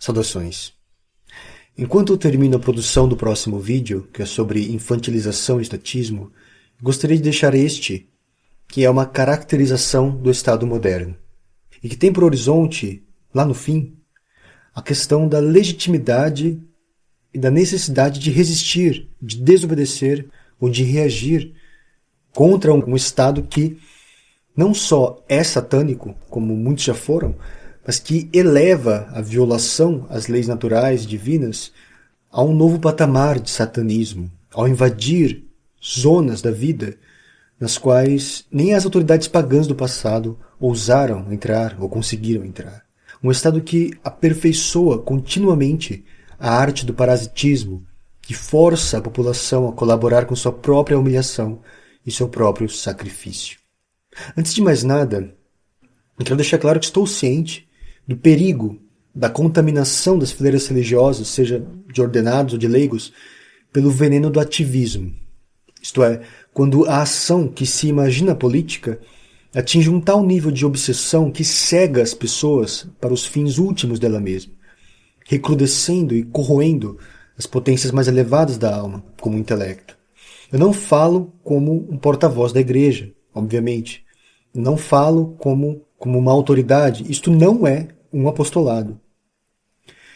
Saudações. Enquanto eu termino a produção do próximo vídeo, que é sobre infantilização e estatismo, gostaria de deixar este, que é uma caracterização do Estado moderno, e que tem por horizonte, lá no fim, a questão da legitimidade e da necessidade de resistir, de desobedecer ou de reagir contra um Estado que não só é satânico, como muitos já foram, mas que eleva a violação às leis naturais divinas a um novo patamar de satanismo, ao invadir zonas da vida nas quais nem as autoridades pagãs do passado ousaram entrar ou conseguiram entrar. Um Estado que aperfeiçoa continuamente a arte do parasitismo, que força a população a colaborar com sua própria humilhação e seu próprio sacrifício. Antes de mais nada, eu quero deixar claro que estou ciente do perigo da contaminação das fileiras religiosas, seja de ordenados ou de leigos, pelo veneno do ativismo. Isto é, quando a ação que se imagina política atinge um tal nível de obsessão que cega as pessoas para os fins últimos dela mesma, recrudescendo e corroendo as potências mais elevadas da alma, como o intelecto. Eu não falo como um porta-voz da igreja, obviamente. Eu não falo como uma autoridade. Isto não é um apostolado.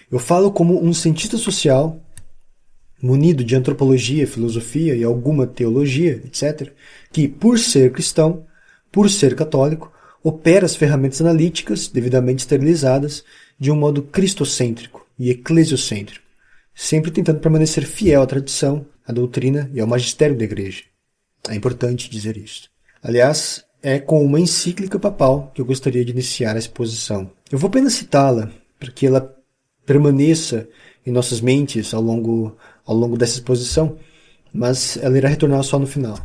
Eu falo como um cientista social, munido de antropologia, filosofia e alguma teologia, etc., que, por ser cristão, por ser católico, opera as ferramentas analíticas devidamente esterilizadas de um modo cristocêntrico e eclesiocêntrico, sempre tentando permanecer fiel à tradição, à doutrina e ao magistério da igreja. É importante dizer isso. Aliás, é com uma encíclica papal que eu gostaria de iniciar a exposição. Eu vou apenas citá-la, para que ela permaneça em nossas mentes ao longo dessa exposição, mas ela irá retornar só no final.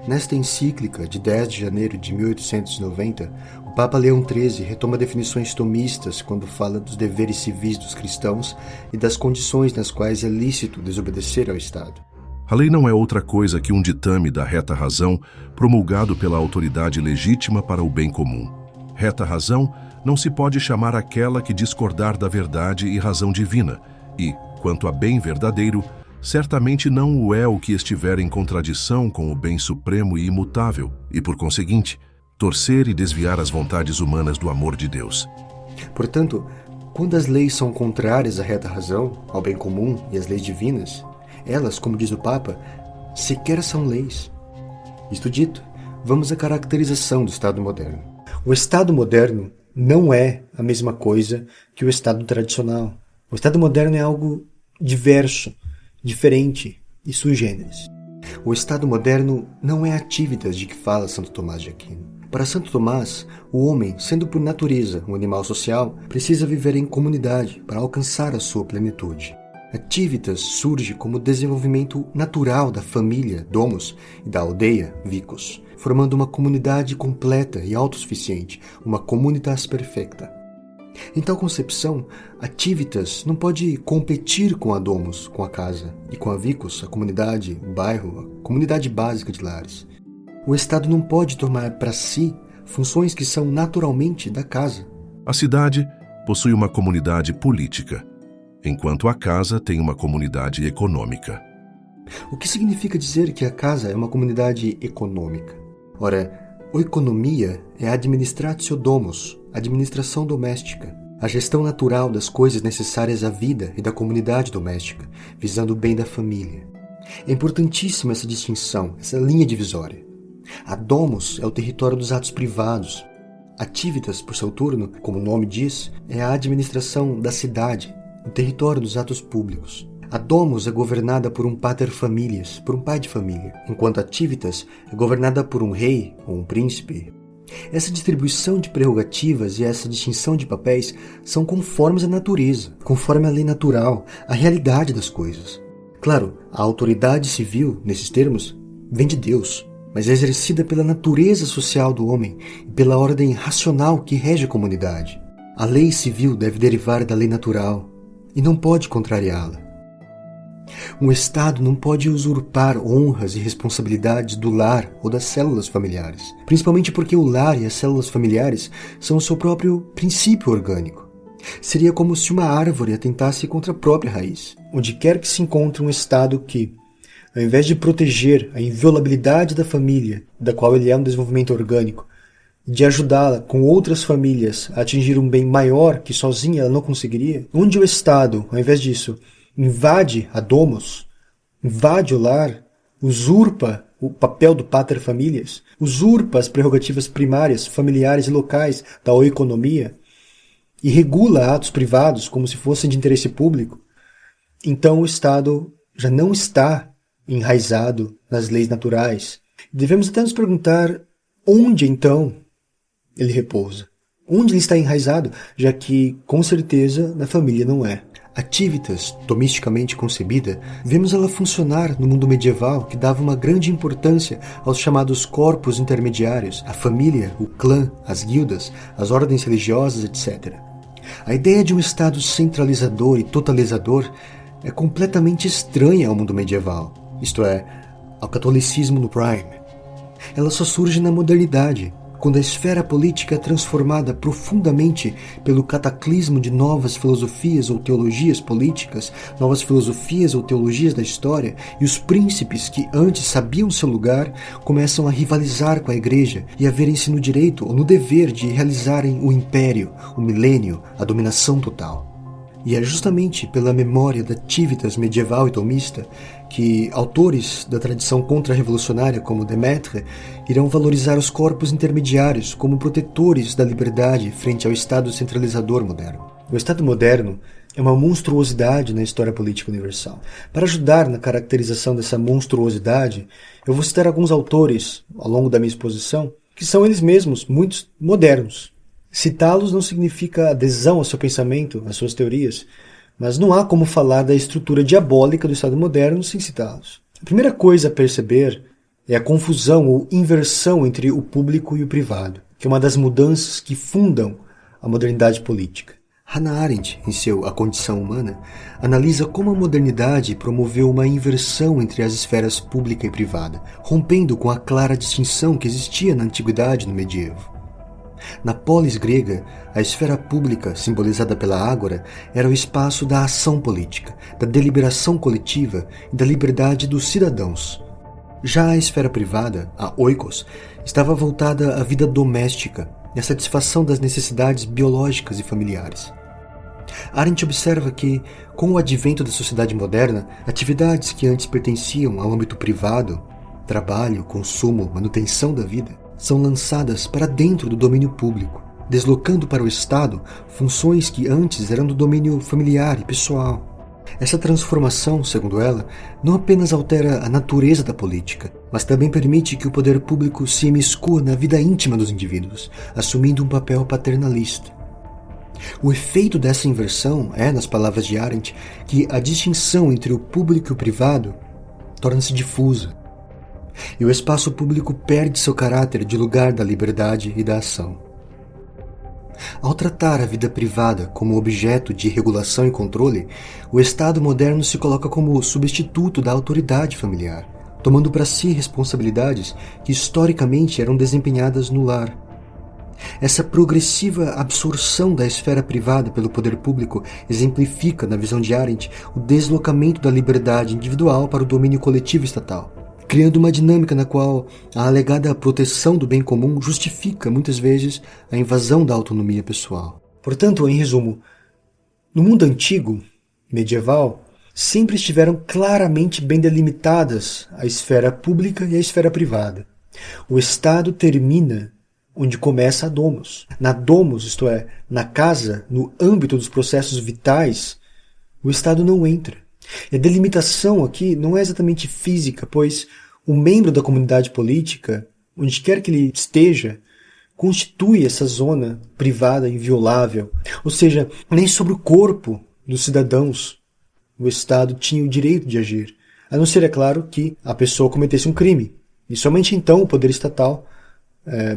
Nesta encíclica, de 10 de janeiro de 1890, o Papa Leão XIII retoma definições tomistas quando fala dos deveres civis dos cristãos e das condições nas quais é lícito desobedecer ao Estado. A lei não é outra coisa que um ditame da reta razão promulgado pela autoridade legítima para o bem comum. Reta razão não se pode chamar aquela que discordar da verdade e razão divina, e, quanto a bem verdadeiro, certamente não o é o que estiver em contradição com o bem supremo e imutável, e, por conseguinte, torcer e desviar as vontades humanas do amor de Deus. Portanto, quando as leis são contrárias à reta razão, ao bem comum e às leis divinas, elas, como diz o Papa, sequer são leis. Isto dito, vamos à caracterização do Estado moderno. O Estado moderno não é a mesma coisa que o Estado tradicional. O Estado moderno é algo diverso, diferente e sui generis. O Estado moderno não é ativitas de que fala Santo Tomás de Aquino. Para Santo Tomás, o homem, sendo por natureza um animal social, precisa viver em comunidade para alcançar a sua plenitude. Ativitas surge como desenvolvimento natural da família, domus, e da aldeia, vicus, formando uma comunidade completa e autossuficiente, uma communitas perfecta. Em tal concepção, ativitas não pode competir com a domus, com a casa, e com a vicus, a comunidade, o bairro, a comunidade básica de lares. O Estado não pode tomar para si funções que são naturalmente da casa. A cidade possui uma comunidade política, enquanto a casa tem uma comunidade econômica. O que significa dizer que a casa é uma comunidade econômica? Ora, oikonomia é a administratio domus, administração doméstica, a gestão natural das coisas necessárias à vida e da comunidade doméstica, visando o bem da família. É importantíssima essa distinção, essa linha divisória. A domus é o território dos atos privados. Ativitas, por seu turno, como o nome diz, é a administração da cidade, o território dos atos públicos. A domus é governada por um pater familias, por um pai de família, enquanto a ativitas é governada por um rei ou um príncipe. Essa distribuição de prerrogativas e essa distinção de papéis são conformes à natureza, conforme à lei natural, à realidade das coisas. Claro, a autoridade civil, nesses termos, vem de Deus, mas é exercida pela natureza social do homem e pela ordem racional que rege a comunidade. A lei civil deve derivar da lei natural e não pode contrariá-la. Um Estado não pode usurpar honras e responsabilidades do lar ou das células familiares, principalmente porque o lar e as células familiares são o seu próprio princípio orgânico. Seria como se uma árvore atentasse contra a própria raiz. Onde quer que se encontre um Estado que, ao invés de proteger a inviolabilidade da família, da qual ele é um desenvolvimento orgânico, de ajudá-la com outras famílias a atingir um bem maior que sozinha ela não conseguiria, onde o Estado, ao invés disso, invade a domus, invade o lar, usurpa o papel do pater familias, usurpa as prerrogativas primárias, familiares e locais da oeconomia e regula atos privados como se fossem de interesse público, então o Estado já não está enraizado nas leis naturais. Devemos até nos perguntar onde então ele repousa. Onde ele está enraizado, já que, com certeza, na família não é. A Civitas, domesticamente concebida, vemos ela funcionar no mundo medieval que dava uma grande importância aos chamados corpos intermediários, a família, o clã, as guildas, as ordens religiosas, etc. A ideia de um Estado centralizador e totalizador é completamente estranha ao mundo medieval, isto é, ao catolicismo no Prime. Ela só surge na modernidade, quando a esfera política é transformada profundamente pelo cataclismo de novas filosofias ou teologias políticas, novas filosofias ou teologias da história, e os príncipes que antes sabiam seu lugar começam a rivalizar com a igreja e a verem-se no direito ou no dever de realizarem o império, o milênio, a dominação total. E é justamente pela memória da Civitas medieval e tomista que autores da tradição contra-revolucionária como Demetre irão valorizar os corpos intermediários como protetores da liberdade frente ao Estado centralizador moderno. O Estado moderno é uma monstruosidade na história política universal. Para ajudar na caracterização dessa monstruosidade, eu vou citar alguns autores, ao longo da minha exposição, que são eles mesmos muito modernos. Citá-los não significa adesão ao seu pensamento, às suas teorias, mas não há como falar da estrutura diabólica do Estado moderno sem citá-los. A primeira coisa a perceber é a confusão ou inversão entre o público e o privado, que é uma das mudanças que fundam a modernidade política. Hannah Arendt, em seu A Condição Humana, analisa como a modernidade promoveu uma inversão entre as esferas pública e privada, rompendo com a clara distinção que existia na antiguidade e no medievo. Na polis grega, a esfera pública, simbolizada pela ágora, era o espaço da ação política, da deliberação coletiva e da liberdade dos cidadãos. Já a esfera privada, a oikos, estava voltada à vida doméstica e à satisfação das necessidades biológicas e familiares. Arendt observa que, com o advento da sociedade moderna, atividades que antes pertenciam ao âmbito privado, trabalho, consumo, manutenção da vida, são lançadas para dentro do domínio público, deslocando para o Estado funções que antes eram do domínio familiar e pessoal. Essa transformação, segundo ela, não apenas altera a natureza da política, mas também permite que o poder público se imiscua na vida íntima dos indivíduos, assumindo um papel paternalista. O efeito dessa inversão é, nas palavras de Arendt, que a distinção entre o público e o privado torna-se difusa, e o espaço público perde seu caráter de lugar da liberdade e da ação. Ao tratar a vida privada como objeto de regulação e controle, o Estado moderno se coloca como substituto da autoridade familiar, tomando para si responsabilidades que historicamente eram desempenhadas no lar. Essa progressiva absorção da esfera privada pelo poder público exemplifica, na visão de Arendt, o deslocamento da liberdade individual para o domínio coletivo estatal, criando uma dinâmica na qual a alegada proteção do bem comum justifica, muitas vezes, a invasão da autonomia pessoal. Portanto, em resumo, no mundo antigo, medieval, sempre estiveram claramente bem delimitadas a esfera pública e a esfera privada. O Estado termina onde começa a domus. Na domus, isto é, na casa, no âmbito dos processos vitais, o Estado não entra. E a delimitação aqui não é exatamente física, pois o membro da comunidade política, onde quer que ele esteja, constitui essa zona privada inviolável. Ou seja, nem sobre o corpo dos cidadãos o Estado tinha o direito de agir, a não ser, é claro, que a pessoa cometesse um crime. E somente então o poder estatal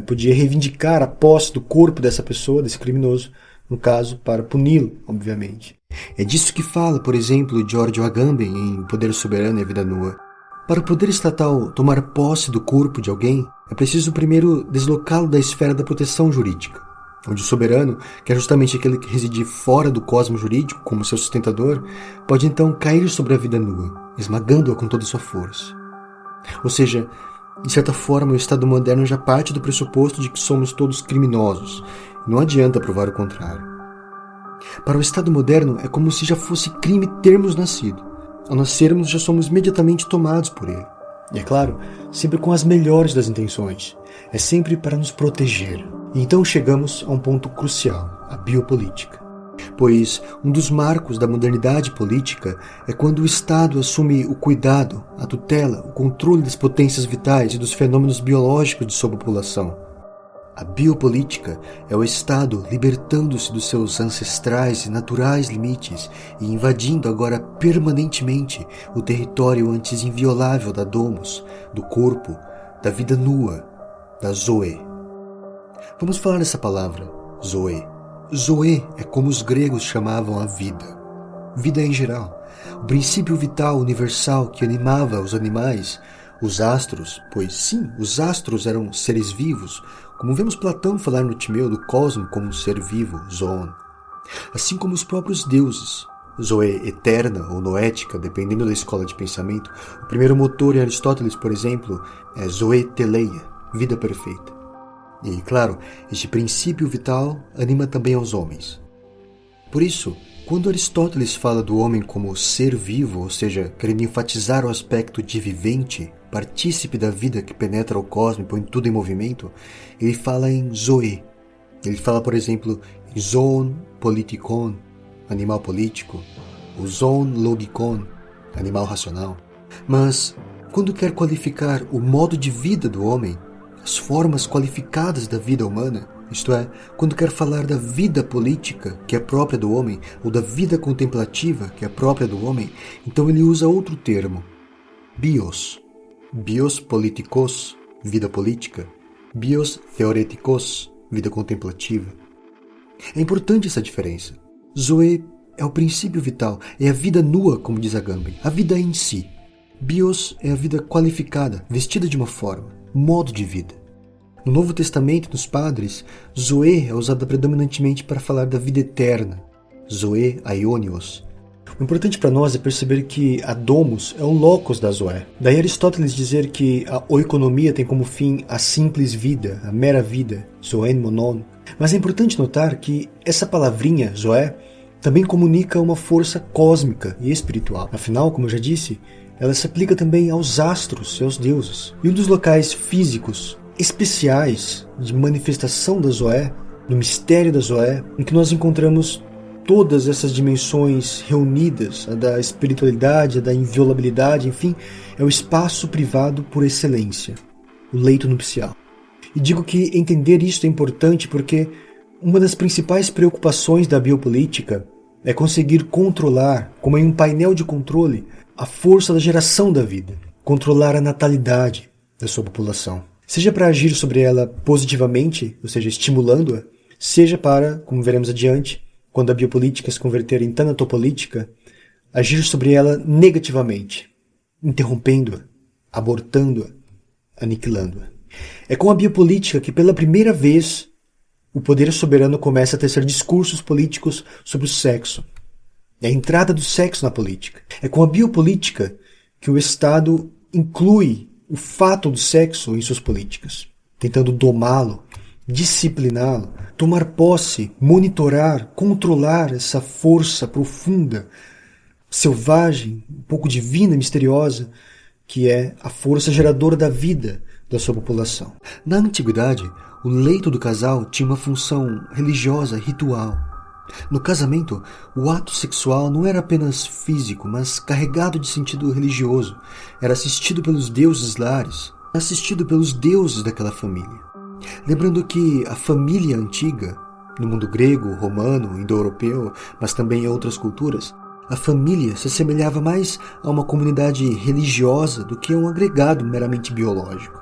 podia reivindicar a posse do corpo dessa pessoa, desse criminoso, no caso, para puni-lo, obviamente. É disso que fala, por exemplo, Giorgio Agamben em O Poder Soberano e a Vida Nua. Para o poder estatal tomar posse do corpo de alguém, é preciso primeiro deslocá-lo da esfera da proteção jurídica. onde o soberano, que é justamente aquele que reside fora do cosmos jurídico como seu sustentador, pode então cair sobre a vida nua, esmagando-a com toda a sua força. Ou seja, de certa forma, o Estado moderno já parte do pressuposto de que somos todos criminosos. Não adianta provar o contrário. Para o Estado moderno, é como se já fosse crime termos nascido. Ao nascermos, já somos imediatamente tomados por ele. E é claro, sempre com as melhores das intenções. É sempre para nos proteger. E então chegamos a um ponto crucial, a biopolítica. Pois um dos marcos da modernidade política é quando o Estado assume o cuidado, a tutela, o controle das potências vitais e dos fenômenos biológicos de sua população. A biopolítica é o Estado libertando-se dos seus ancestrais e naturais limites e invadindo agora permanentemente o território antes inviolável da domos, do corpo, da vida nua, da zoe. Vamos falar dessa palavra, zoe. Zoe é como os gregos chamavam a vida. Vida em geral. O princípio vital universal que animava os animais, os astros, pois sim, os astros eram seres vivos, como vemos Platão falar no Timeu do cosmo como um ser vivo, zoon. Assim como os próprios deuses, zoe eterna ou noética, dependendo da escola de pensamento. O primeiro motor em Aristóteles, por exemplo, é zoe teleia, vida perfeita. E, claro, este princípio vital anima também aos homens. Por isso, quando Aristóteles fala do homem como ser vivo, ou seja, querendo enfatizar o aspecto de vivente, partícipe da vida que penetra o cosmos e põe tudo em movimento, ele fala em zoe. Ele fala, por exemplo, em zoon politikon, animal político, o zoon logikon, animal racional. Mas, quando quer qualificar o modo de vida do homem, as formas qualificadas da vida humana, isto é, quando quer falar da vida política, que é própria do homem, ou da vida contemplativa, que é própria do homem, então ele usa outro termo, bios. Bios politikos, vida política. Bios theoretikos, vida contemplativa. É importante essa diferença. Zoe é o princípio vital, é a vida nua, como diz Agamben, a vida em si. Bios é a vida qualificada, vestida de uma forma. Modo de vida. No Novo Testamento, nos padres, zoe é usada predominantemente para falar da vida eterna, zoe aionios. O importante para nós é perceber que a domos é o locus da zoé. Daí Aristóteles dizer que a oikonomia tem como fim a simples vida, a mera vida, zoen monon. Mas é importante notar que essa palavrinha, zoé, também comunica uma força cósmica e espiritual. Afinal, como eu já disse, ela se aplica também aos astros e aos deuses. E um dos locais físicos especiais de manifestação da zoé, no mistério da zoé, em que nós encontramos todas essas dimensões reunidas, a da espiritualidade, a da inviolabilidade, enfim, é o espaço privado por excelência, o leito nupcial. E digo que entender isso é importante porque uma das principais preocupações da biopolítica é conseguir controlar, como em um painel de controle, a força da geração da vida, controlar a natalidade da sua população. Seja para agir sobre ela positivamente, ou seja, estimulando-a, seja para, como veremos adiante, quando a biopolítica se converter em tanatopolítica, agir sobre ela negativamente, interrompendo-a, abortando-a, aniquilando-a. É com a biopolítica que, pela primeira vez, o poder soberano começa a tecer discursos políticos sobre o sexo. É a entrada do sexo na política. É com a biopolítica que o Estado inclui o fato do sexo em suas políticas, tentando domá-lo, discipliná-lo, tomar posse, monitorar, controlar essa força profunda, selvagem, um pouco divina e misteriosa, que é a força geradora da vida da sua população. Na antiguidade, o leito do casal tinha uma função religiosa, ritual. No casamento, o ato sexual não era apenas físico, mas carregado de sentido religioso. Era assistido pelos deuses lares, assistido pelos deuses daquela família. Lembrando que a família antiga, no mundo grego, romano, indo-europeu, mas também em outras culturas, a família se assemelhava mais a uma comunidade religiosa do que a um agregado meramente biológico.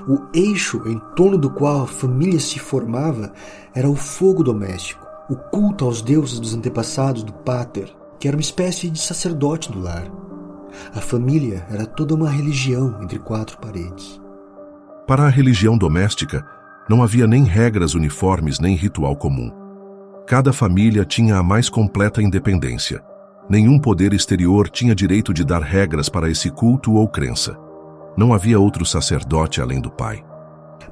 O eixo em torno do qual a família se formava era o fogo doméstico, o culto aos deuses dos antepassados do pater, que era uma espécie de sacerdote do lar. A família era toda uma religião entre quatro paredes. Para a religião doméstica, Não havia nem regras uniformes nem ritual comum. Cada família tinha a mais completa independência. Nenhum poder exterior tinha direito de dar regras para esse culto ou crença. Não havia outro sacerdote além do pai.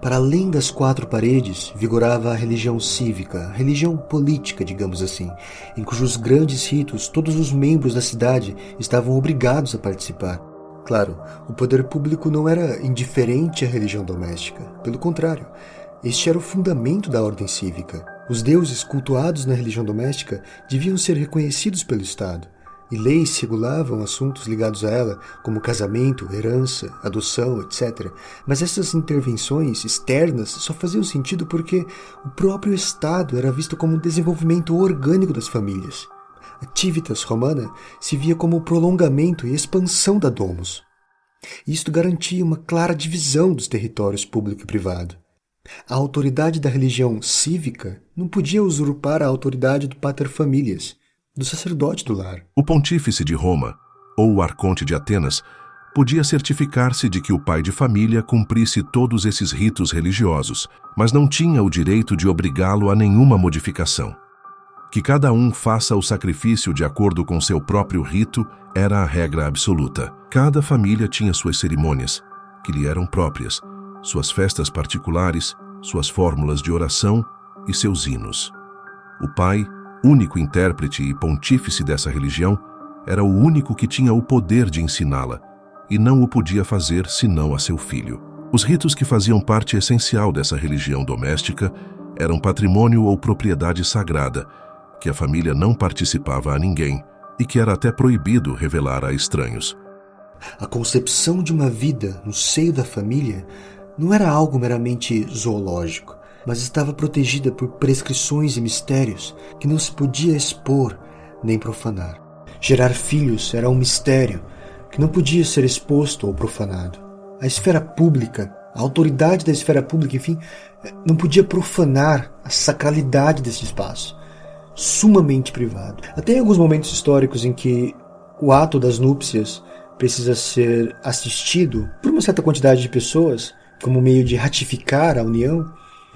Para além das 4 paredes, vigorava a religião cívica, a religião política, digamos assim, em cujos grandes ritos todos os membros da cidade estavam obrigados a participar. Claro, o poder público não era indiferente à religião doméstica. Pelo contrário, este era o fundamento da ordem cívica. Os deuses cultuados na religião doméstica deviam ser reconhecidos pelo Estado, e leis regulavam assuntos ligados a ela, como casamento, herança, adoção, etc. Mas essas intervenções externas só faziam sentido porque o próprio Estado era visto como um desenvolvimento orgânico das famílias. A Civitas Romana se via como o prolongamento e expansão da Domus. Isto garantia uma clara divisão dos territórios público e privado. A autoridade da religião cívica não podia usurpar a autoridade do pater familias, do sacerdote do lar. O pontífice de Roma, ou o arconte de Atenas, podia certificar-se de que o pai de família cumprisse todos esses ritos religiosos, mas não tinha o direito de obrigá-lo a nenhuma modificação. Que cada um faça o sacrifício de acordo com seu próprio rito era a regra absoluta. Cada família tinha suas cerimônias, que lhe eram próprias, suas festas particulares, suas fórmulas de oração e seus hinos. O pai, único intérprete e pontífice dessa religião, era o único que tinha o poder de ensiná-la, e não o podia fazer senão a seu filho. Os ritos que faziam parte essencial dessa religião doméstica eram patrimônio ou propriedade sagrada, que a família não participava a ninguém e que era até proibido revelar a estranhos. A concepção de uma vida no seio da família não era algo meramente zoológico, mas estava protegida por prescrições e mistérios que não se podia expor nem profanar. Gerar filhos era um mistério que não podia ser exposto ou profanado. A esfera pública, a autoridade da esfera pública, enfim, não podia profanar a sacralidade desse espaço, sumamente privado. Até em alguns momentos históricos em que o ato das núpcias precisa ser assistido por uma certa quantidade de pessoas, como meio de ratificar a união,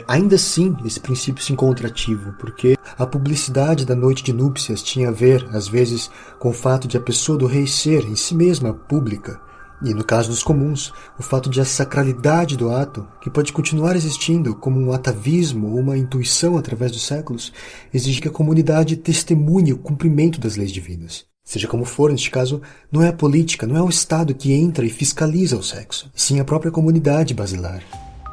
ainda assim esse princípio se encontra ativo, porque a publicidade da noite de núpcias tinha a ver, às vezes, com o fato de a pessoa do rei ser em si mesma pública, e no caso dos comuns, o fato de a sacralidade do ato, que pode continuar existindo como um atavismo ou uma intuição através dos séculos, exige que a comunidade testemunhe o cumprimento das leis divinas. Seja como for, neste caso, não é a política, não é o Estado que entra e fiscaliza o sexo, sim a própria comunidade basilar.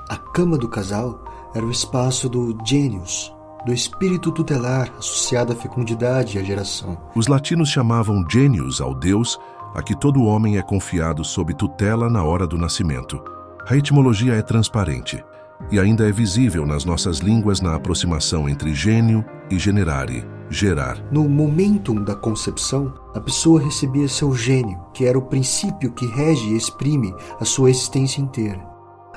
A cama do casal era o espaço do genius, do espírito tutelar associado à fecundidade e à geração. Os latinos chamavam genius ao deus a que todo homem é confiado sob tutela na hora do nascimento. A etimologia é transparente e ainda é visível nas nossas línguas na aproximação entre gênio e generare, gerar. No momentum da concepção, a pessoa recebia seu gênio, que era o princípio que rege e exprime a sua existência inteira.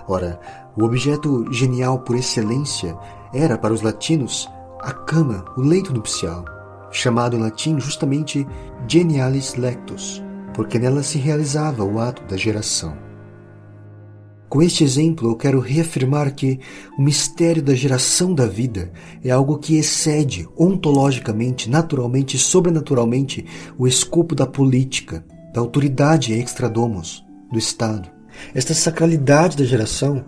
Ora, o objeto genial por excelência era, para os latinos, a cama, o leito nupcial, chamado em latim justamente genialis lectus, porque nela se realizava o ato da geração. Com este exemplo, eu quero reafirmar que o mistério da geração da vida é algo que excede ontologicamente, naturalmente e sobrenaturalmente o escopo da política, da autoridade extradomos, do Estado. Esta sacralidade da geração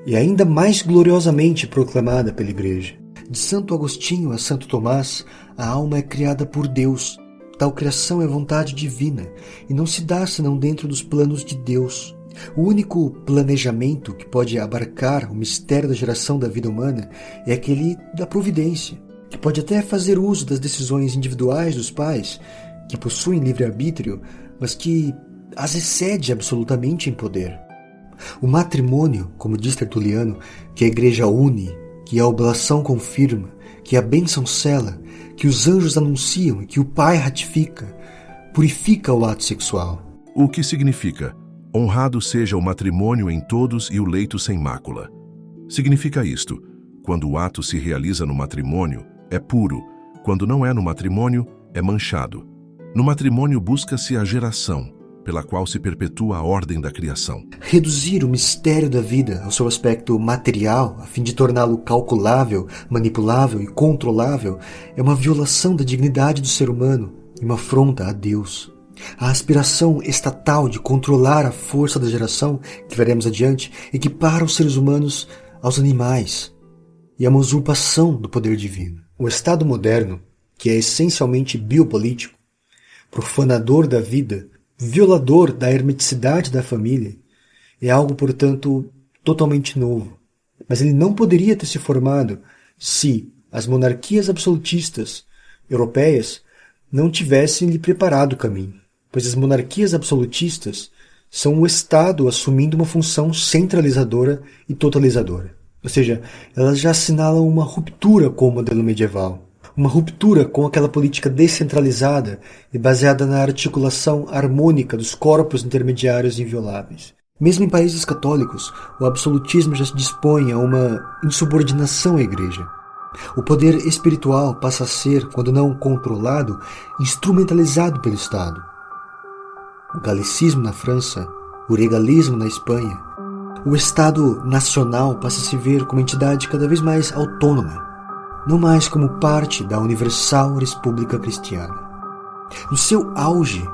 é ainda mais gloriosamente proclamada pela Igreja. De Santo Agostinho a Santo Tomás, a alma é criada por Deus. Tal criação é vontade divina e não se dá senão dentro dos planos de Deus. O único planejamento que pode abarcar o mistério da geração da vida humana é aquele da providência, que pode até fazer uso das decisões individuais dos pais, que possuem livre-arbítrio, mas que as excede absolutamente em poder. O matrimônio, como diz Tertuliano, que a Igreja une, que a oblação confirma, que a bênção sela, que os anjos anunciam e que o Pai ratifica, purifica o ato sexual. O que significa: honrado seja o matrimônio em todos e o leito sem mácula. Significa isto: quando o ato se realiza no matrimônio, é puro; quando não é no matrimônio, é manchado. No matrimônio busca-se a geração, pela qual se perpetua a ordem da criação. Reduzir o mistério da vida ao seu aspecto material, a fim de torná-lo calculável, manipulável e controlável, é uma violação da dignidade do ser humano e uma afronta a Deus. A aspiração estatal de controlar a força da geração, que veremos adiante, equipara os seres humanos aos animais e é uma usurpação do poder divino. O Estado moderno, que é essencialmente biopolítico, profanador da vida, violador da hermeticidade da família, é algo, portanto, totalmente novo. Mas ele não poderia ter se formado se as monarquias absolutistas europeias não tivessem lhe preparado o caminho, pois as monarquias absolutistas são o Estado assumindo uma função centralizadora e totalizadora. Ou seja, elas já assinalam uma ruptura com o modelo medieval, uma ruptura com aquela política descentralizada e baseada na articulação harmônica dos corpos intermediários invioláveis. Mesmo em países católicos, o absolutismo já se dispõe a uma insubordinação à Igreja. O poder espiritual passa a ser, quando não controlado, instrumentalizado pelo Estado. O galicismo na França, o regalismo na Espanha, o Estado nacional passa a se ver como entidade cada vez mais autônoma, não mais como parte da universal república cristiana. No seu auge,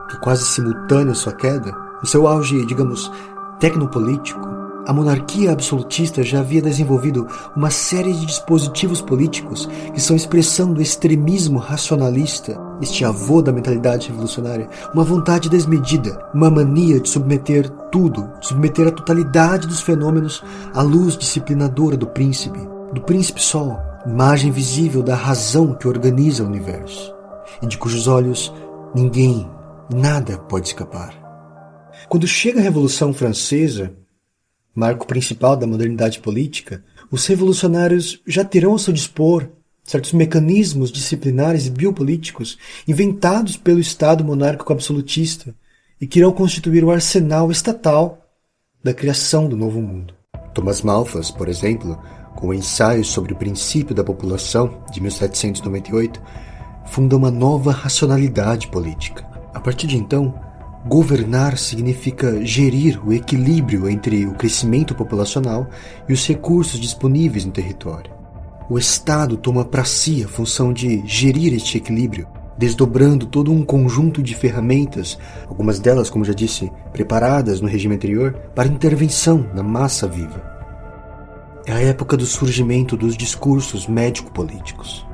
que é quase simultâneo à sua queda, no seu auge, digamos, tecnopolítico, a monarquia absolutista já havia desenvolvido uma série de dispositivos políticos que são expressão do extremismo racionalista, este avô da mentalidade revolucionária, uma vontade desmedida, uma mania de submeter tudo, de submeter a totalidade dos fenômenos à luz disciplinadora do príncipe Sol, imagem visível da razão que organiza o universo, e de cujos olhos ninguém, nada pode escapar. Quando chega a Revolução Francesa, marco principal da modernidade política, os revolucionários já terão ao seu dispor certos mecanismos disciplinares e biopolíticos inventados pelo Estado monárquico absolutista e que irão constituir o arsenal estatal da criação do novo mundo. Thomas Malthus, por exemplo, com o ensaio sobre o princípio da população, de 1798, funda uma nova racionalidade política. A partir de então, governar significa gerir o equilíbrio entre o crescimento populacional e os recursos disponíveis no território. O Estado toma para si a função de gerir este equilíbrio, desdobrando todo um conjunto de ferramentas, algumas delas, como já disse, preparadas no regime anterior, para intervenção na massa viva. É a época do surgimento dos discursos médico-políticos,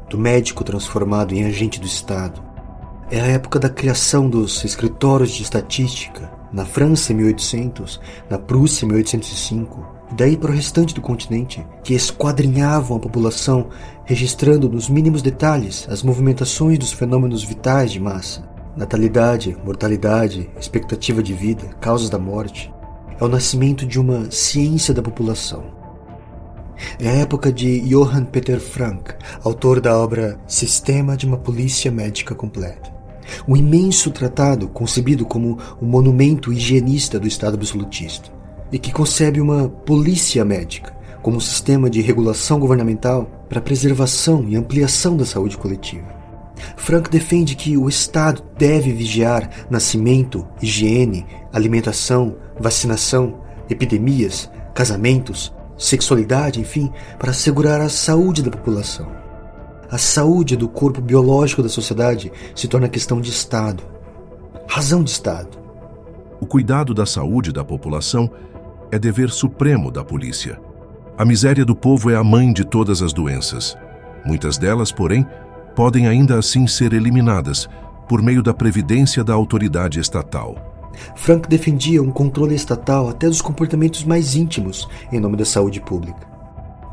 do médico transformado em agente do Estado. É a época da criação dos escritórios de estatística, na França em 1800, na Prússia em 1805, e daí para o restante do continente, que esquadrinhavam a população, registrando nos mínimos detalhes as movimentações dos fenômenos vitais de massa. Natalidade, mortalidade, expectativa de vida, causas da morte. É o nascimento de uma ciência da população. É a época de Johann Peter Frank, autor da obra Sistema de uma Polícia Médica Completa. Um imenso tratado concebido como um monumento higienista do Estado absolutista, e que concebe uma polícia médica como um sistema de regulação governamental para a preservação e ampliação da saúde coletiva. Frank defende que o Estado deve vigiar nascimento, higiene, alimentação, vacinação, epidemias, casamentos, sexualidade, enfim, para assegurar a saúde da população. A saúde do corpo biológico da sociedade se torna questão de Estado, razão de Estado. O cuidado da saúde da população é dever supremo da polícia. A miséria do povo é a mãe de todas as doenças. Muitas delas, porém, podem ainda assim ser eliminadas por meio da previdência da autoridade estatal. Frank defendia um controle estatal até dos comportamentos mais íntimos em nome da saúde pública.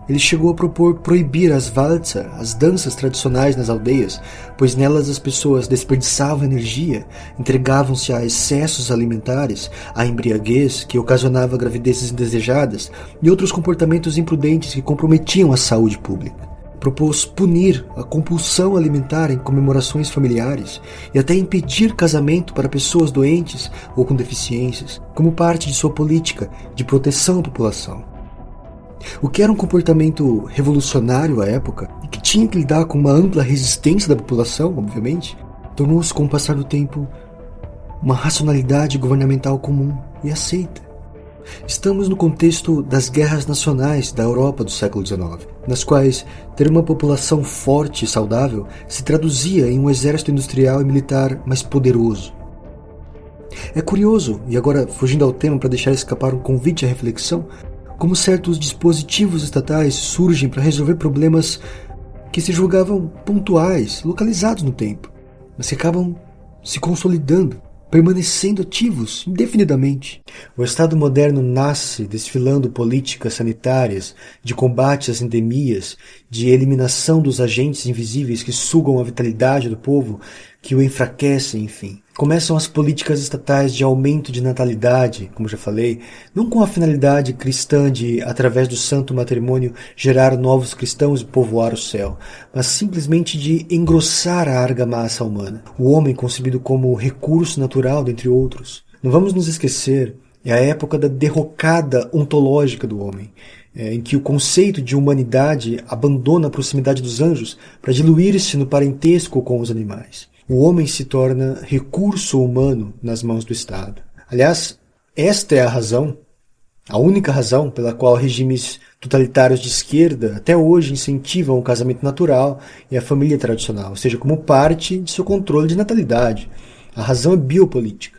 Ele chegou a propor proibir as Walzer, as danças tradicionais nas aldeias, pois nelas as pessoas desperdiçavam energia, entregavam-se a excessos alimentares, a embriaguez que ocasionava gravidezes indesejadas e outros comportamentos imprudentes que comprometiam a saúde pública. Propôs punir a compulsão alimentar em comemorações familiares e até impedir casamento para pessoas doentes ou com deficiências, como parte de sua política de proteção à população. O que era um comportamento revolucionário à época e que tinha que lidar com uma ampla resistência da população, obviamente, tornou-se, com o passar do tempo, uma racionalidade governamental comum e aceita. Estamos no contexto das guerras nacionais da Europa do século XIX, nas quais ter uma população forte e saudável se traduzia em um exército industrial e militar mais poderoso. É curioso, e agora fugindo ao tema para deixar escapar um convite à reflexão, como certos dispositivos estatais surgem para resolver problemas que se julgavam pontuais, localizados no tempo, mas que acabam se consolidando, permanecendo ativos indefinidamente. O Estado moderno nasce desfilando políticas sanitárias, de combate às endemias, de eliminação dos agentes invisíveis que sugam a vitalidade do povo, que o enfraquecem, enfim. Começam as políticas estatais de aumento de natalidade, como já falei, não com a finalidade cristã de, através do santo matrimônio, gerar novos cristãos e povoar o céu, mas simplesmente de engrossar a argamassa humana, o homem concebido como recurso natural, dentre outros. Não vamos nos esquecer, é a época da derrocada ontológica do homem, em que o conceito de humanidade abandona a proximidade dos anjos para diluir-se no parentesco com os animais. O homem se torna recurso humano nas mãos do Estado. Aliás, esta é a razão, a única razão pela qual regimes totalitários de esquerda até hoje incentivam o casamento natural e a família tradicional, ou seja, como parte de seu controle de natalidade. A razão é biopolítica.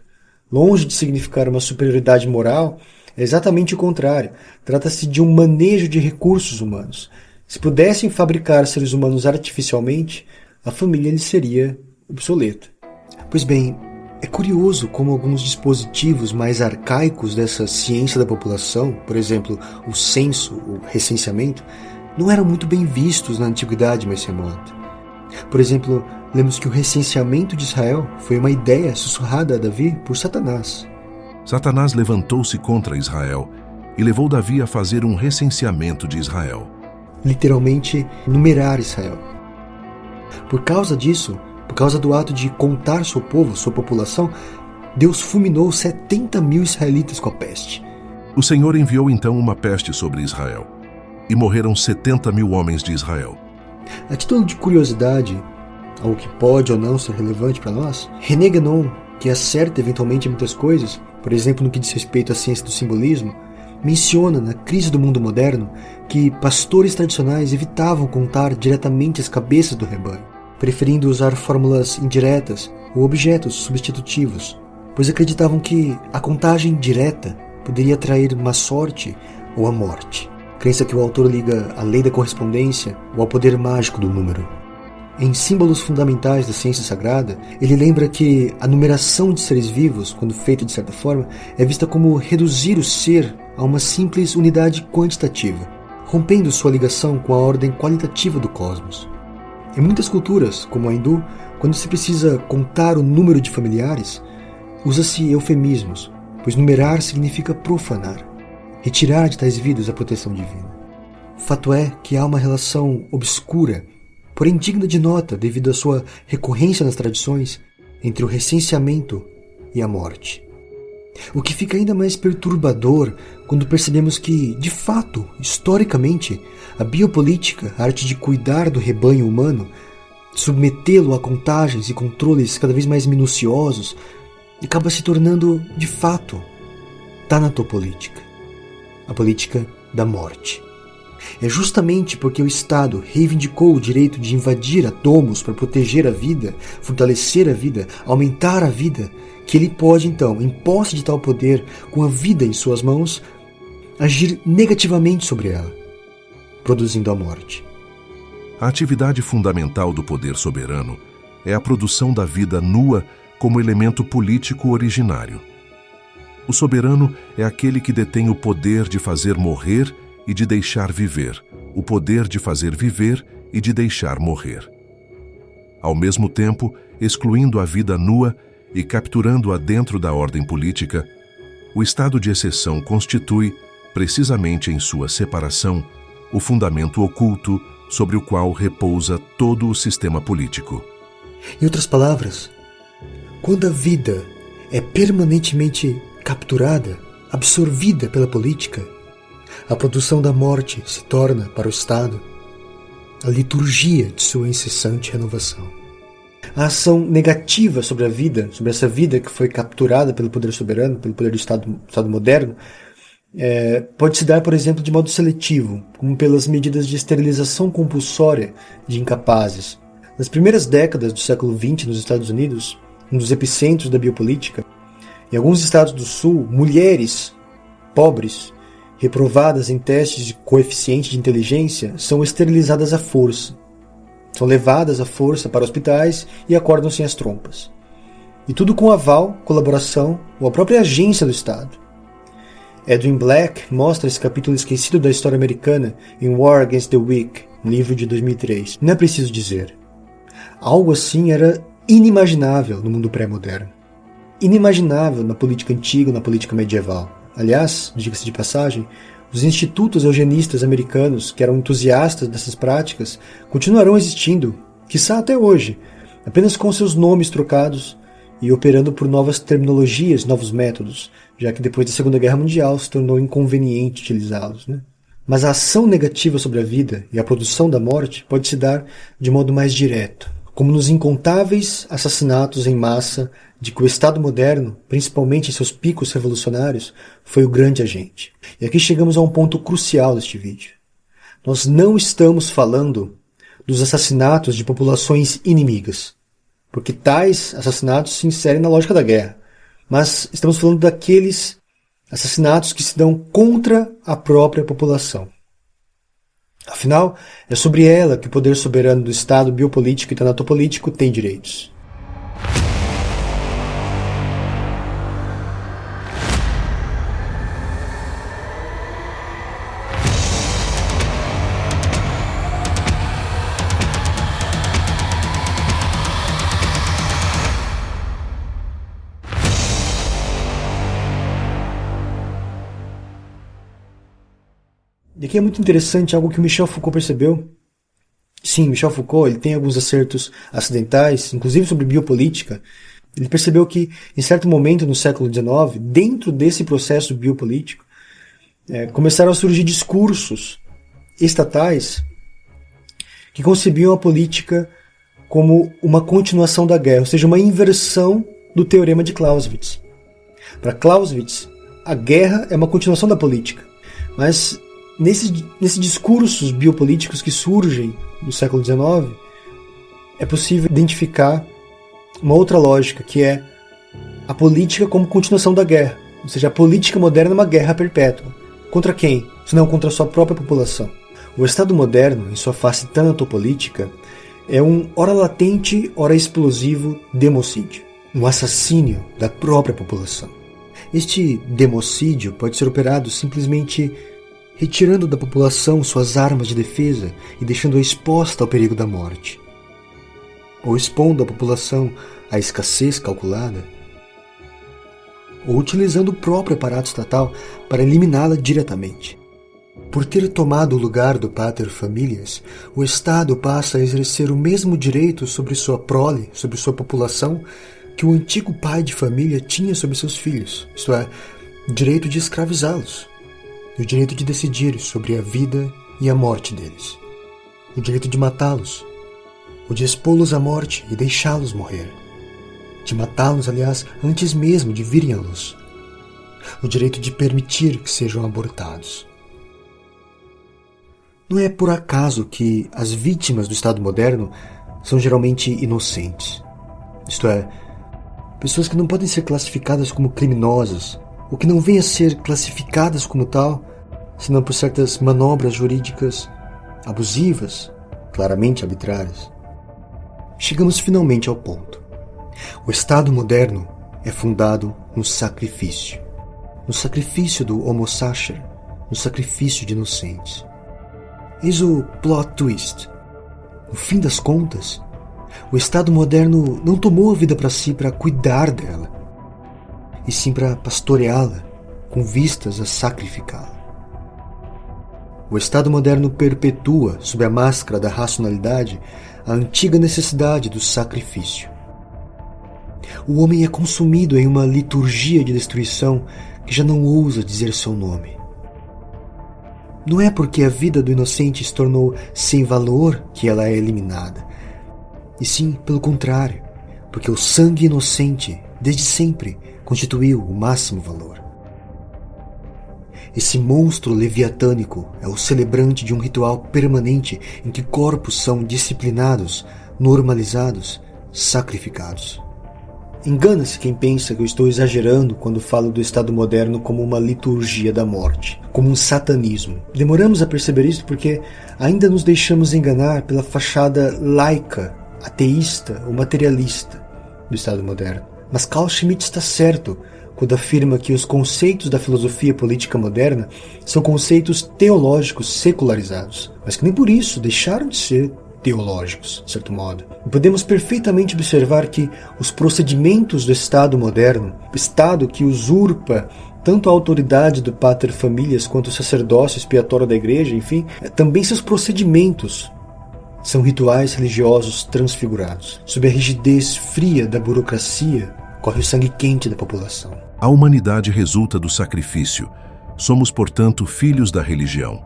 Longe de significar uma superioridade moral, é exatamente o contrário. Trata-se de um manejo de recursos humanos. Se pudessem fabricar seres humanos artificialmente, a família lhe seria obsoleta. Pois bem, é curioso como alguns dispositivos mais arcaicos dessa ciência da população, por exemplo, o censo, o recenseamento, não eram muito bem vistos na antiguidade mais remota. Por exemplo, lemos que o recenseamento de Israel foi uma ideia sussurrada a Davi por Satanás. Satanás levantou-se contra Israel e levou Davi a fazer um recenseamento de Israel. Literalmente, numerar Israel. Por causa disso, por causa do ato de contar seu povo, sua população, Deus fulminou 70 mil israelitas com a peste. O Senhor enviou então uma peste sobre Israel, e morreram 70 mil homens de Israel. A título de curiosidade, algo que pode ou não ser relevante para nós, René Guénon, que acerta eventualmente muitas coisas, por exemplo no que diz respeito à ciência do simbolismo, menciona na crise do mundo moderno que pastores tradicionais evitavam contar diretamente as cabeças do rebanho, preferindo usar fórmulas indiretas ou objetos substitutivos, pois acreditavam que a contagem direta poderia atrair má sorte ou a morte, crença que o autor liga à lei da correspondência ou ao poder mágico do número. Em Símbolos Fundamentais da Ciência Sagrada, ele lembra que a numeração de seres vivos, quando feita de certa forma, é vista como reduzir o ser a uma simples unidade quantitativa, rompendo sua ligação com a ordem qualitativa do cosmos. Em muitas culturas, como a hindu, quando se precisa contar o número de familiares, usa-se eufemismos, pois numerar significa profanar, retirar de tais vidas a proteção divina. O fato é que há uma relação obscura, porém digna de nota devido à sua recorrência nas tradições, entre o recenseamento e a morte. O que fica ainda mais perturbador quando percebemos que, de fato, historicamente, a biopolítica, a arte de cuidar do rebanho humano, submetê-lo a contagens e controles cada vez mais minuciosos, acaba se tornando, de fato, tanatopolítica, a política da morte. É justamente porque o Estado reivindicou o direito de invadir átomos para proteger a vida, fortalecer a vida, aumentar a vida, que ele pode então, em posse de tal poder, com a vida em suas mãos, agir negativamente sobre ela, produzindo a morte. A atividade fundamental do poder soberano é a produção da vida nua como elemento político originário. O soberano é aquele que detém o poder de fazer morrer e de deixar viver, o poder de fazer viver e de deixar morrer. Ao mesmo tempo, excluindo a vida nua e capturando-a dentro da ordem política, o estado de exceção constitui, precisamente em sua separação, o fundamento oculto sobre o qual repousa todo o sistema político. Em outras palavras, quando a vida é permanentemente capturada, absorvida pela política, a produção da morte se torna, para o Estado, a liturgia de sua incessante renovação. A ação negativa sobre a vida, sobre essa vida que foi capturada pelo poder soberano, pelo poder do Estado moderno, pode se dar, por exemplo, de modo seletivo, como pelas medidas de esterilização compulsória de incapazes. Nas primeiras décadas do século XX nos Estados Unidos, um dos epicentros da biopolítica, em alguns estados do Sul, mulheres pobres, reprovadas em testes de coeficiente de inteligência, são esterilizadas à força. São levadas à força para hospitais e acordam sem as trompas. E tudo com aval, colaboração ou a própria agência do Estado. Edwin Black mostra esse capítulo esquecido da história americana em War Against the Weak, um livro de 2003. Não é preciso dizer. Algo assim era inimaginável no mundo pré-moderno. Inimaginável na política antiga, na política medieval. Aliás, diga-se de passagem, os institutos eugenistas americanos, que eram entusiastas dessas práticas, continuarão existindo, quiçá até hoje, apenas com seus nomes trocados e operando por novas terminologias, novos métodos, já que depois da Segunda Guerra Mundial se tornou inconveniente utilizá-los, né? Mas a ação negativa sobre a vida e a produção da morte pode se dar de modo mais direto, como nos incontáveis assassinatos em massa de que o Estado moderno, principalmente em seus picos revolucionários, foi o grande agente. E aqui chegamos a um ponto crucial deste vídeo. Nós não estamos falando dos assassinatos de populações inimigas, porque tais assassinatos se inserem na lógica da guerra. Mas estamos falando daqueles assassinatos que se dão contra a própria população. Afinal, é sobre ela que o poder soberano do Estado biopolítico e tanatopolítico tem direitos. E aqui é muito interessante algo que o Michel Foucault percebeu. Sim, Michel Foucault ele tem alguns acertos acidentais, inclusive sobre biopolítica. Ele percebeu que, em certo momento no século XIX, dentro desse processo biopolítico, começaram a surgir discursos estatais que concebiam a política como uma continuação da guerra, ou seja, uma inversão do teorema de Clausewitz. Para Clausewitz, a guerra é uma continuação da política, mas nesses discursos biopolíticos que surgem no século XIX, é possível identificar uma outra lógica, que é a política como continuação da guerra. Ou seja, a política moderna é uma guerra perpétua. Contra quem? Se não contra a sua própria população. O Estado moderno, em sua face tanatopolítica, é um ora latente, ora explosivo democídio. Um assassínio da própria população. Este democídio pode ser operado simplesmente retirando da população suas armas de defesa e deixando-a exposta ao perigo da morte, ou expondo a população à escassez calculada, ou utilizando o próprio aparato estatal para eliminá-la diretamente. Por ter tomado o lugar do pater familias, o Estado passa a exercer o mesmo direito sobre sua prole, sobre sua população, que o antigo pai de família tinha sobre seus filhos, isto é, o direito de escravizá-los. E o direito de decidir sobre a vida e a morte deles. O direito de matá-los. O de expô-los à morte e deixá-los morrer. De matá-los, aliás, antes mesmo de virem à luz. O direito de permitir que sejam abortados. Não é por acaso que as vítimas do Estado moderno são geralmente inocentes. Isto é, pessoas que não podem ser classificadas como criminosas, ou que não venham a ser classificadas como tal, senão por certas manobras jurídicas abusivas, claramente arbitrárias. Chegamos finalmente ao ponto. O Estado moderno é fundado no sacrifício do Homo Sacer, no sacrifício de inocentes. Eis o plot twist. No fim das contas, o Estado moderno não tomou a vida para si para cuidar dela, e sim para pastoreá-la, com vistas a sacrificá-la. O Estado moderno perpetua, sob a máscara da racionalidade, a antiga necessidade do sacrifício. O homem é consumido em uma liturgia de destruição que já não ousa dizer seu nome. Não é porque a vida do inocente se tornou sem valor que ela é eliminada. e sim pelo contrário, porque o sangue inocente, desde sempre, constituiu o máximo valor. Esse monstro leviatânico é o celebrante de um ritual permanente em que corpos são disciplinados, normalizados, sacrificados. Engana-se quem pensa que eu estou exagerando quando falo do Estado moderno como uma liturgia da morte, como um satanismo. Demoramos a perceber isso porque ainda nos deixamos enganar pela fachada laica, ateísta ou materialista do Estado moderno. Mas Carl Schmitt está certo quando afirma que os conceitos da filosofia política moderna são conceitos teológicos secularizados, mas que nem por isso deixaram de ser teológicos, de certo modo. E podemos perfeitamente observar que os procedimentos do Estado moderno, o Estado que usurpa tanto a autoridade do pater familias quanto o sacerdócio expiatório da igreja, enfim, também seus procedimentos são rituais religiosos transfigurados. Sob a rigidez fria da burocracia, corre o sangue quente da população. A humanidade resulta do sacrifício. Somos, portanto, filhos da religião.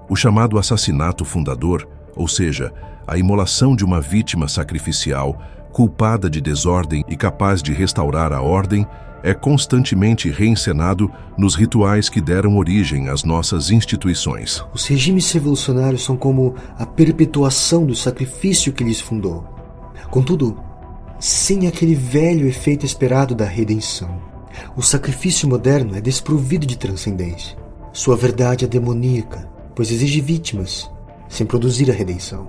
O chamado assassinato fundador, ou seja, a imolação de uma vítima sacrificial, culpada de desordem e capaz de restaurar a ordem, é constantemente reencenado nos rituais que deram origem às nossas instituições. Os regimes revolucionários são como a perpetuação do sacrifício que lhes fundou. Contudo, sem aquele velho efeito esperado da redenção. O sacrifício moderno é desprovido de transcendência. Sua verdade é demoníaca, pois exige vítimas, sem produzir a redenção.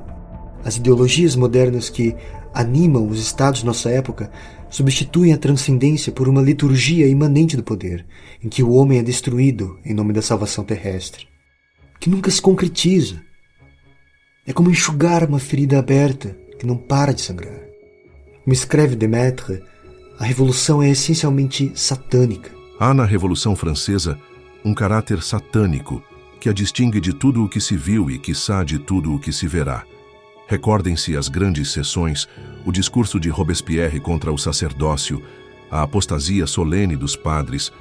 As ideologias modernas que animam os estados de nossa época substituem a transcendência por uma liturgia imanente do poder, em que o homem é destruído em nome da salvação terrestre, que nunca se concretiza. É como enxugar uma ferida aberta que não para de sangrar. Como escreve Demetre, a revolução é essencialmente satânica. Há na Revolução Francesa um caráter satânico que a distingue de tudo o que se viu e, quiçá, de tudo o que se verá. Recordem-se as grandes sessões, o discurso de Robespierre contra o sacerdócio, a apostasia solene dos padres,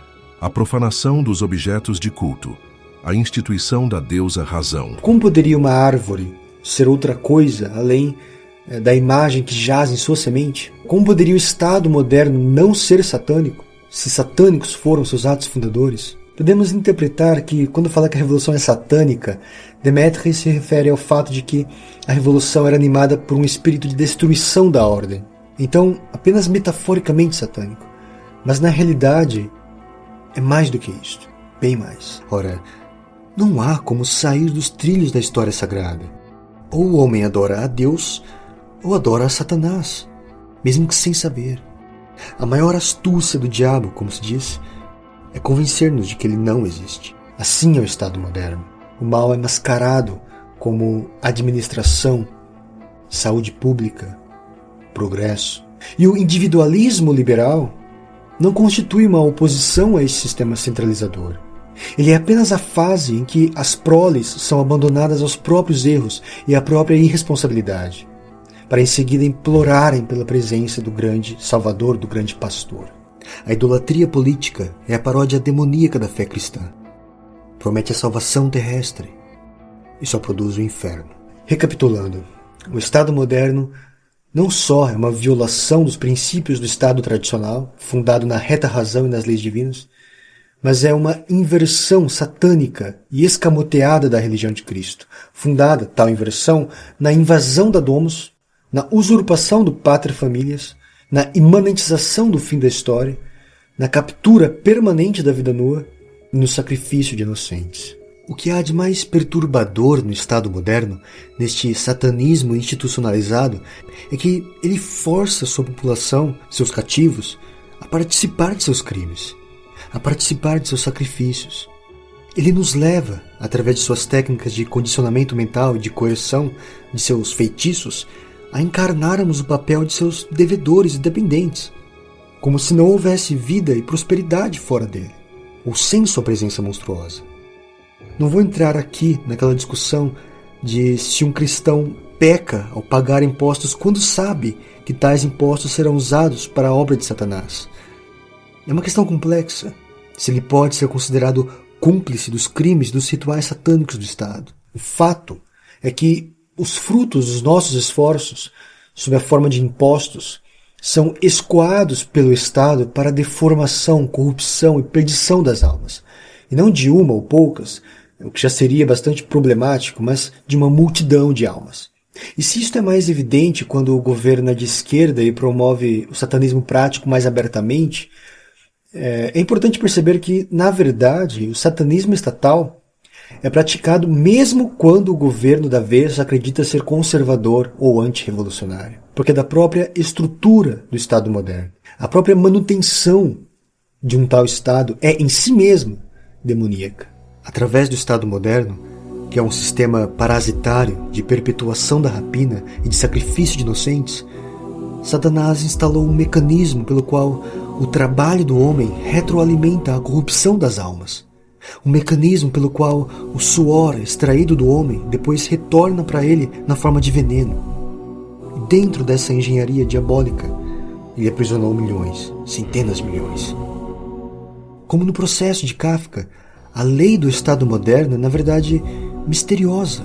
a profanação dos objetos de culto, a instituição da deusa razão. Como poderia uma árvore ser outra coisa além da imagem que jaz em sua semente? Como poderia o Estado moderno não ser satânico, se satânicos foram seus atos fundadores? Podemos interpretar que, quando fala que a revolução é satânica, Demetre se refere ao fato de que a revolução era animada por um espírito de destruição da ordem. Então, apenas metaforicamente satânico. Mas na realidade, é mais do que isto. Bem mais. Ora, não há como sair dos trilhos da história sagrada. Ou o homem adora a Deus, ou adora a Satanás, mesmo que sem saber. A maior astúcia do diabo, como se diz, é convencer-nos de que ele não existe. Assim é o Estado moderno. O mal é mascarado como administração, saúde pública, progresso. E o individualismo liberal não constitui uma oposição a esse sistema centralizador. Ele é apenas a fase em que as proles são abandonadas aos próprios erros e à própria irresponsabilidade, para em seguida implorarem pela presença do grande Salvador, do grande pastor. A idolatria política é a paródia demoníaca da fé cristã. Promete a salvação terrestre e só produz o inferno. Recapitulando, o Estado moderno não só é uma violação dos princípios do Estado tradicional, fundado na reta razão e nas leis divinas, mas é uma inversão satânica e escamoteada da religião de Cristo, fundada, tal inversão, na invasão da domus, na usurpação do pater familias, na imanentização do fim da história, na captura permanente da vida nua e no sacrifício de inocentes. O que há de mais perturbador no Estado moderno, neste satanismo institucionalizado, é que ele força sua população, seus cativos, a participar de seus crimes, a participar de seus sacrifícios. Ele nos leva, através de suas técnicas de condicionamento mental e de coerção, de seus feitiços, a encarnarmos o papel de seus devedores e dependentes, como se não houvesse vida e prosperidade fora dele, ou sem sua presença monstruosa. Não vou entrar aqui naquela discussão de se um cristão peca ao pagar impostos quando sabe que tais impostos serão usados para a obra de Satanás. É uma questão complexa, se ele pode ser considerado cúmplice dos crimes dos rituais satânicos do Estado. O fato é que os frutos dos nossos esforços sob a forma de impostos, são escoados pelo Estado para a deformação, corrupção e perdição das almas. E não de uma ou poucas, o que já seria bastante problemático, mas de uma multidão de almas. E se isto é mais evidente quando o governo é de esquerda e promove o satanismo prático mais abertamente, é importante perceber que, na verdade, o satanismo estatal é praticado mesmo quando o governo da vez acredita ser conservador ou antirrevolucionário, porque é da própria estrutura do Estado moderno. A própria manutenção de um tal Estado é em si mesma demoníaca. Através do Estado moderno, que é um sistema parasitário de perpetuação da rapina e de sacrifício de inocentes, Satanás instalou um mecanismo pelo qual o trabalho do homem retroalimenta a corrupção das almas. Um mecanismo pelo qual o suor extraído do homem depois retorna para ele na forma de veneno. E dentro dessa engenharia diabólica, ele aprisionou milhões, centenas de milhões. Como no processo de Kafka, a lei do Estado moderno é, na verdade, misteriosa.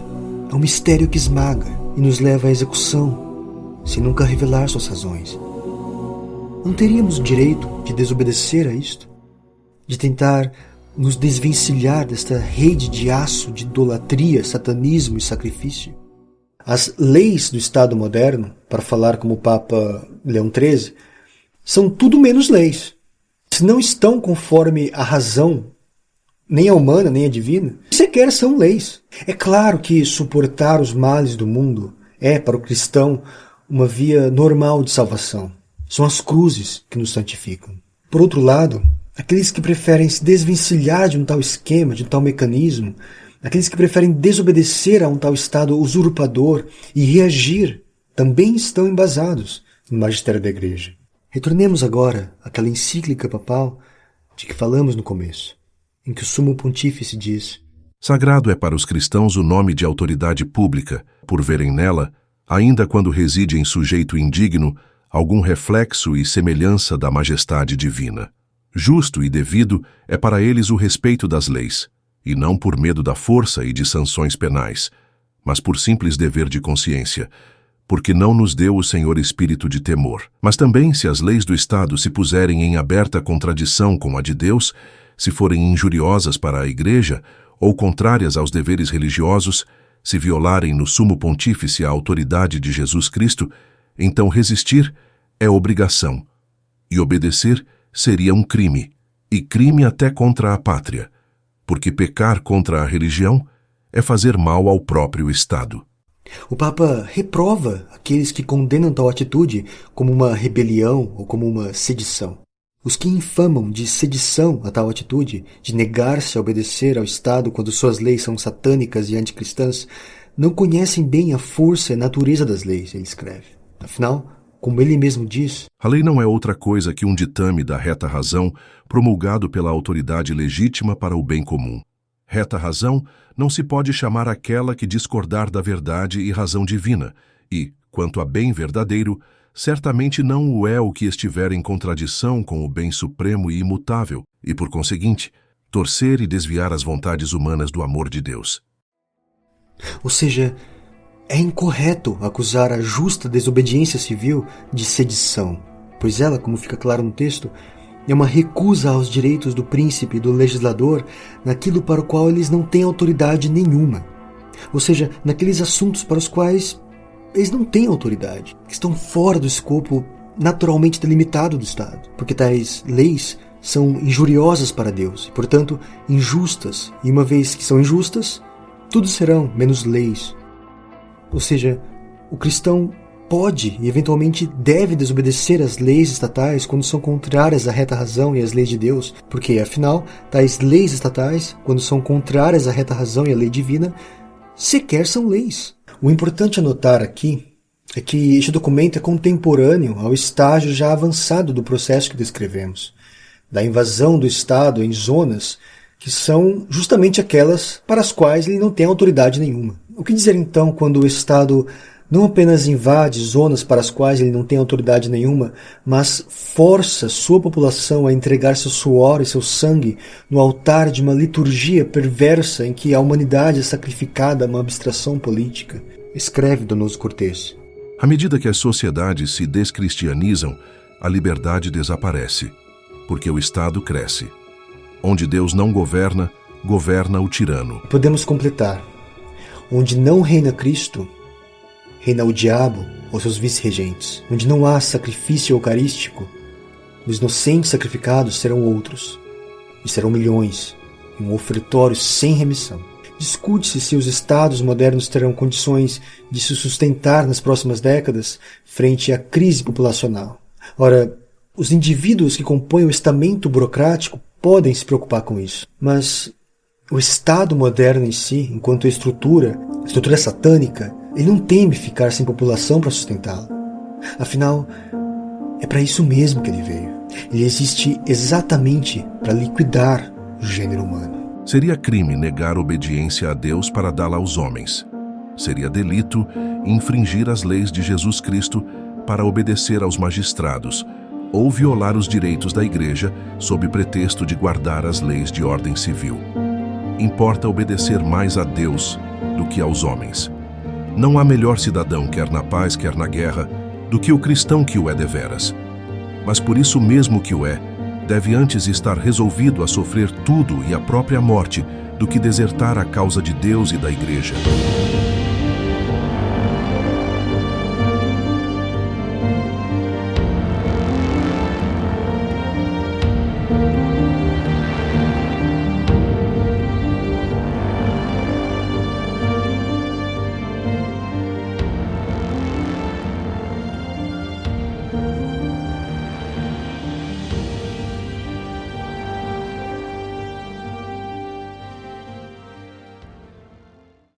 É um mistério que esmaga e nos leva à execução, se nunca revelar suas razões. Não teríamos o direito de desobedecer a isto? De tentar nos desvencilhar desta rede de aço de idolatria, satanismo e sacrifício? As leis do Estado moderno, para falar como o Papa Leão XIII, são tudo menos leis. Se não estão conforme a razão, nem a humana, nem a divina, sequer são leis. É claro que suportar os males do mundo é, para o cristão, uma via normal de salvação. São as cruzes que nos santificam. Por outro lado, aqueles que preferem se desvencilhar de um tal esquema, de um tal mecanismo, aqueles que preferem desobedecer a um tal Estado usurpador e reagir, também estão embasados no magistério da Igreja. Retornemos agora àquela encíclica papal de que falamos no começo, em que o Sumo Pontífice diz: Sagrado é para os cristãos o nome de autoridade pública, por verem nela, ainda quando reside em sujeito indigno, algum reflexo e semelhança da majestade divina. Justo e devido é para eles o respeito das leis, e não por medo da força e de sanções penais, mas por simples dever de consciência, porque não nos deu o Senhor espírito de temor. Mas também, se as leis do Estado se puserem em aberta contradição com a de Deus, se forem injuriosas para a Igreja ou contrárias aos deveres religiosos, se violarem no Sumo Pontífice a autoridade de Jesus Cristo, então resistir é obrigação, e obedecer seria um crime, e crime até contra a pátria, porque pecar contra a religião é fazer mal ao próprio Estado. O Papa reprova aqueles que condenam tal atitude como uma rebelião ou como uma sedição. Os que infamam de sedição a tal atitude, de negar-se a obedecer ao Estado quando suas leis são satânicas e anticristãs, não conhecem bem a força e a natureza das leis, ele escreve. Afinal, como ele mesmo diz, a lei não é outra coisa que um ditame da reta razão promulgado pela autoridade legítima para o bem comum. Reta razão não se pode chamar aquela que discordar da verdade e razão divina, e, quanto a bem verdadeiro, certamente não o é o que estiver em contradição com o bem supremo e imutável, e, por conseguinte, torcer e desviar as vontades humanas do amor de Deus. Ou seja, é incorreto acusar a justa desobediência civil de sedição, pois ela, como fica claro no texto, é uma recusa aos direitos do príncipe e do legislador naquilo para o qual eles não têm autoridade nenhuma. Ou seja, naqueles assuntos para os quais eles não têm autoridade, que estão fora do escopo naturalmente delimitado do Estado, porque tais leis são injuriosas para Deus e, portanto, injustas, e uma vez que são injustas, tudo serão menos leis. Ou seja, o cristão pode e eventualmente deve desobedecer às leis estatais quando são contrárias à reta razão e às leis de Deus, porque, afinal, tais leis estatais, quando são contrárias à reta razão e à lei divina, sequer são leis. O importante a notar aqui é que este documento é contemporâneo ao estágio já avançado do processo que descrevemos, da invasão do Estado em zonas que são justamente aquelas para as quais ele não tem autoridade nenhuma. O que dizer então quando o Estado não apenas invade zonas para as quais ele não tem autoridade nenhuma, mas força sua população a entregar seu suor e seu sangue no altar de uma liturgia perversa em que a humanidade é sacrificada a uma abstração política? Escreve Donoso Cortês: À medida que as sociedades se descristianizam, a liberdade desaparece, porque o Estado cresce. Onde Deus não governa, governa o tirano. Podemos completar. Onde não reina Cristo, reina o diabo ou seus vice-regentes. Onde não há sacrifício eucarístico, os inocentes sacrificados serão outros, e serão milhões, em um ofertório sem remissão. Discute-se se os estados modernos terão condições de se sustentar nas próximas décadas frente à crise populacional. Ora, os indivíduos que compõem o estamento burocrático podem se preocupar com isso, mas o Estado moderno em si, enquanto estrutura satânica, ele não teme ficar sem população para sustentá-la. Afinal, é para isso mesmo que ele veio. Ele existe exatamente para liquidar o gênero humano. Seria crime negar obediência a Deus para dá-la aos homens. Seria delito infringir as leis de Jesus Cristo para obedecer aos magistrados, ou violar os direitos da Igreja sob pretexto de guardar as leis de ordem civil. Importa obedecer mais a Deus do que aos homens. Não há melhor cidadão, quer na paz, quer na guerra, do que o cristão que o é deveras. Mas por isso mesmo que o é, deve antes estar resolvido a sofrer tudo e a própria morte do que desertar a causa de Deus e da Igreja.